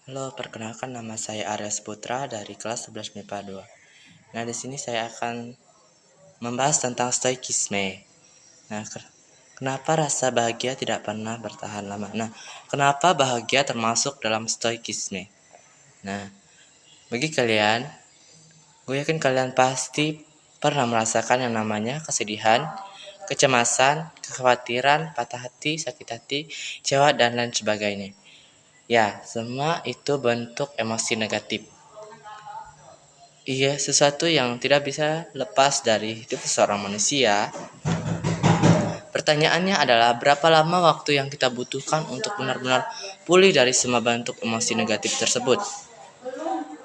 Halo, perkenalkan nama saya Ares Putra dari kelas 11 MIPA 2. Nah, di sini saya akan membahas tentang stoikisme. Nah, kenapa rasa bahagia tidak pernah bertahan lama? Nah, kenapa bahagia termasuk dalam stoikisme? Nah, bagi kalian, gue yakin kalian pasti pernah merasakan yang namanya kesedihan, kecemasan, kekhawatiran, patah hati, sakit hati, kecewa, dan lain sebagainya. Ya, semua itu bentuk emosi negatif. Iya, sesuatu yang tidak bisa lepas dari hidup seorang manusia. Pertanyaannya adalah berapa lama waktu yang kita butuhkan untuk benar-benar pulih dari semua bentuk emosi negatif tersebut?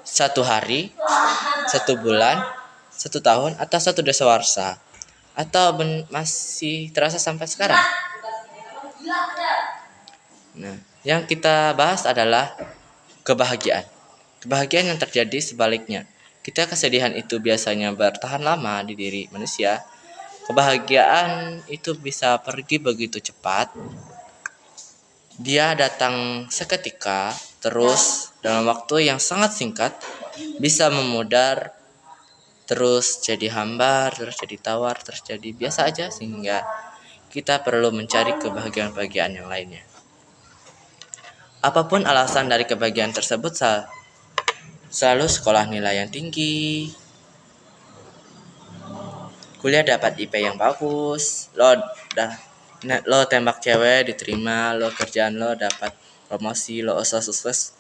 1 hari, 1 bulan, 1 tahun, atau 1 dasawarsa? Atau masih terasa sampai sekarang? Nah, yang kita bahas adalah kebahagiaan. Kebahagiaan yang terjadi sebaliknya. Ketika kesedihan itu biasanya bertahan lama di diri manusia, kebahagiaan itu bisa pergi begitu cepat. Dia datang seketika, terus dalam waktu yang sangat singkat, bisa memudar, terus jadi hambar, terus jadi tawar, terus jadi biasa aja, sehingga kita perlu mencari kebahagiaan-kebahagiaan yang lainnya. Apapun alasan dari kebahagiaan tersebut, selalu sekolah nilai yang tinggi, kuliah dapat IP yang bagus, lo tembak cewek diterima, lo kerjaan lo dapat promosi, lo sukses,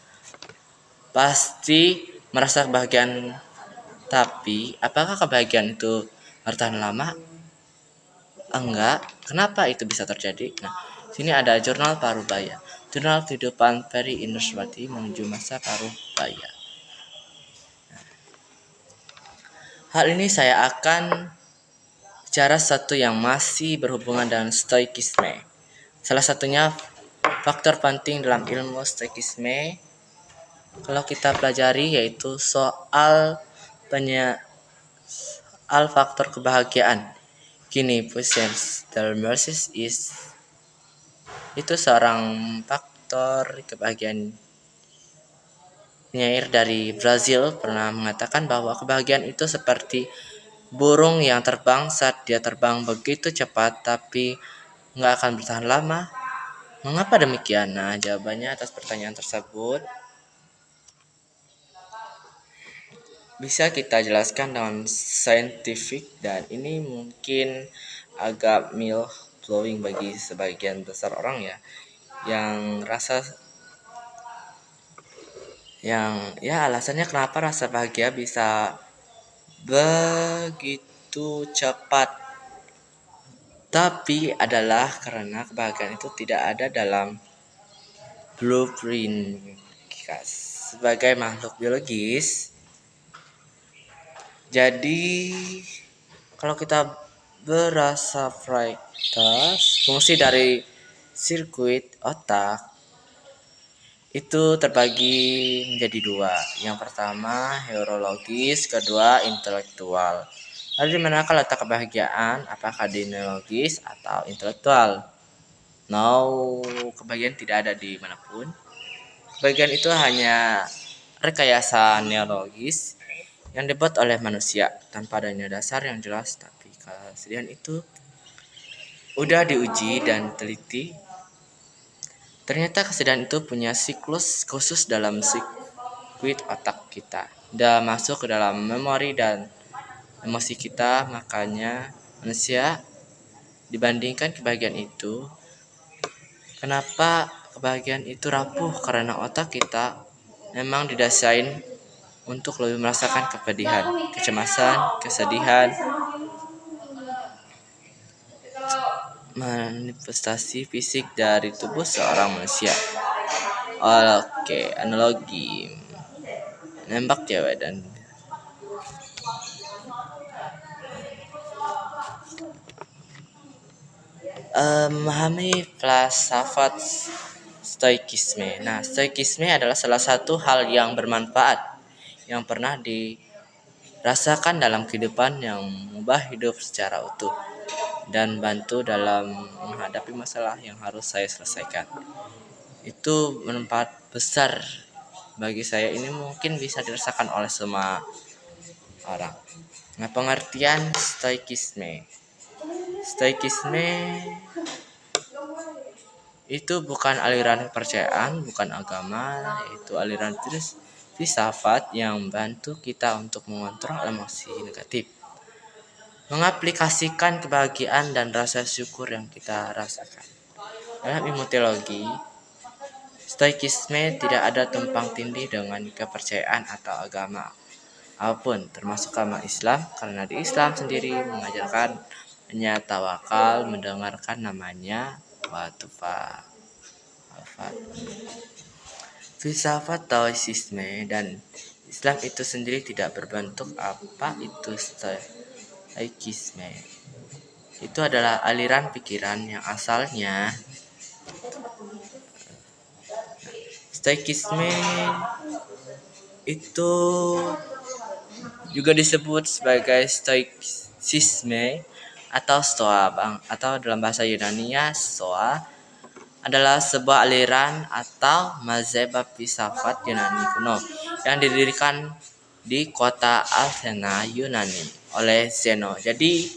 pasti merasa kebahagiaan. Tapi apakah kebahagiaan itu bertahan lama? Enggak. Kenapa itu bisa terjadi? Nah, sini ada jurnal Parubaya, jurnal kehidupan Ferry Indraswati menuju masa Parubaya. Hal ini saya akan bicara satu yang masih berhubungan dengan stoikisme. Salah satunya faktor penting dalam ilmu stoikisme kalau kita pelajari yaitu soal faktor kebahagiaan. Kini Puissance Delmersis itu seorang faktor kebahagiaan. Penyair dari Brazil pernah mengatakan bahwa kebahagiaan itu seperti burung yang terbang. Saat dia terbang begitu cepat tapi nggak akan bertahan lama. Mengapa demikian? Nah, jawabannya atas pertanyaan tersebut bisa kita jelaskan dengan saintifik, dan ini mungkin agak mind-blowing bagi sebagian besar orang ya, yang alasannya kenapa rasa bahagia bisa begitu cepat, tapi adalah karena kebahagiaan itu tidak ada dalam blueprint kita sebagai makhluk biologis. Jadi kalau kita berasa fractals, fungsi dari sirkuit otak itu terbagi menjadi 2. Yang pertama neurologis, kedua intelektual. Lalu di manakah letak kebahagiaan? Apakah di neurologis atau intelektual? No, kebahagiaan tidak ada di manapun. Kebahagiaan itu hanya rekayasa neurologis yang dibuat oleh manusia tanpa adanya dasar yang jelas. Tapi kesedihan itu udah diuji dan teliti. Ternyata kesedihan itu punya siklus khusus dalam sirkuit otak kita. Udah masuk ke dalam memori dan emosi kita, makanya manusia dibandingkan kebahagiaan itu. Kenapa kebahagiaan itu rapuh? Karena otak kita memang didesain untuk lebih merasakan kepedihan, kecemasan, kesedihan, manifestasi fisik dari tubuh seorang manusia. Oke, analogi nembak cewek dan memahami filsafat stoikisme. Nah, stoikisme adalah salah satu hal yang bermanfaat yang pernah dirasakan dalam kehidupan yang mengubah hidup secara utuh dan bantu dalam menghadapi masalah yang harus saya selesaikan. Itu bermanfaat besar bagi saya ini mungkin bisa dirasakan oleh semua orang. Nah, pengertian stoikisme. Stoikisme itu bukan aliran kepercayaan, bukan agama, yaitu aliran filsafat yang membantu kita untuk mengontrol emosi negatif, mengaplikasikan kebahagiaan dan rasa syukur yang kita rasakan. Dalam ilmu teologi, stoikisme tidak ada tumpang tindih dengan kepercayaan atau agama apapun, termasuk agama Islam, karena di Islam sendiri mengajarkan hanya tawakal, mendengarkan namanya watufa. Filsafat Taoisme dan Islam itu sendiri tidak berbentuk apa itu stoikisme. Itu adalah aliran pikiran yang asalnya stoikisme itu juga disebut sebagai stoicisme atau stoa, atau dalam bahasa Yunani stoa adalah sebuah aliran atau mazhab filsafat Yunani kuno yang didirikan di kota Athena, Yunani oleh Zeno. Jadi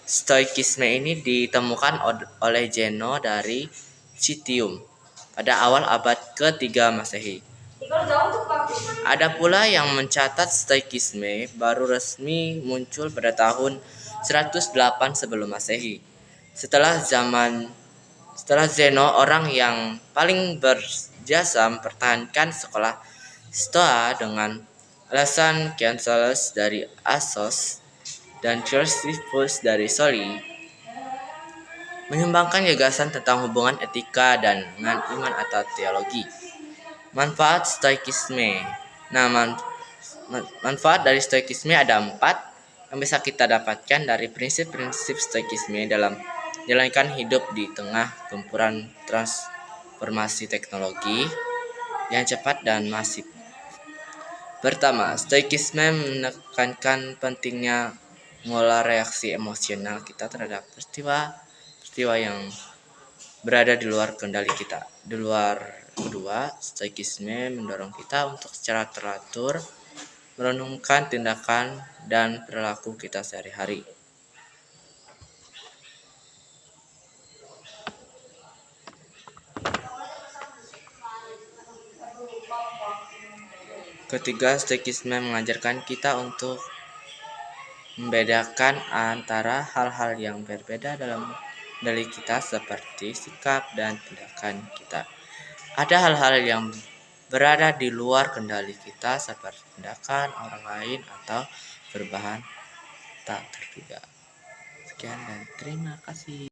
stoikisme ini ditemukan oleh Zeno dari Citium pada awal abad ke-3 Masehi. Ada pula yang mencatat stoikisme baru resmi muncul pada tahun 108 sebelum Masehi. Setelah Zeno, orang yang paling berjasa mempertahankan sekolah Stoa dengan alasan Ciancellus dari Assos dan Chrysippus dari Soli, menyumbangkan gagasan tentang hubungan etika dan dengan iman atau teologi. Manfaat stoikisme. Nah, manfaat dari stoikisme ada 4 yang bisa kita dapatkan dari prinsip-prinsip stoikisme dalam menjalankan hidup di tengah gempuran transformasi teknologi yang cepat dan masif. Pertama, stoikisme menekankan pentingnya mengolah reaksi emosional kita terhadap peristiwa yang berada di luar kendali kita. Kedua, stoikisme mendorong kita untuk secara teratur merenungkan tindakan dan perilaku kita sehari-hari. Ketiga, stoikisme mengajarkan kita untuk membedakan antara hal-hal yang berbeda dalam kendali kita seperti sikap dan tindakan kita. Ada hal-hal yang berada di luar kendali kita seperti tindakan orang lain atau perubahan tak terduga. Sekian dan terima kasih.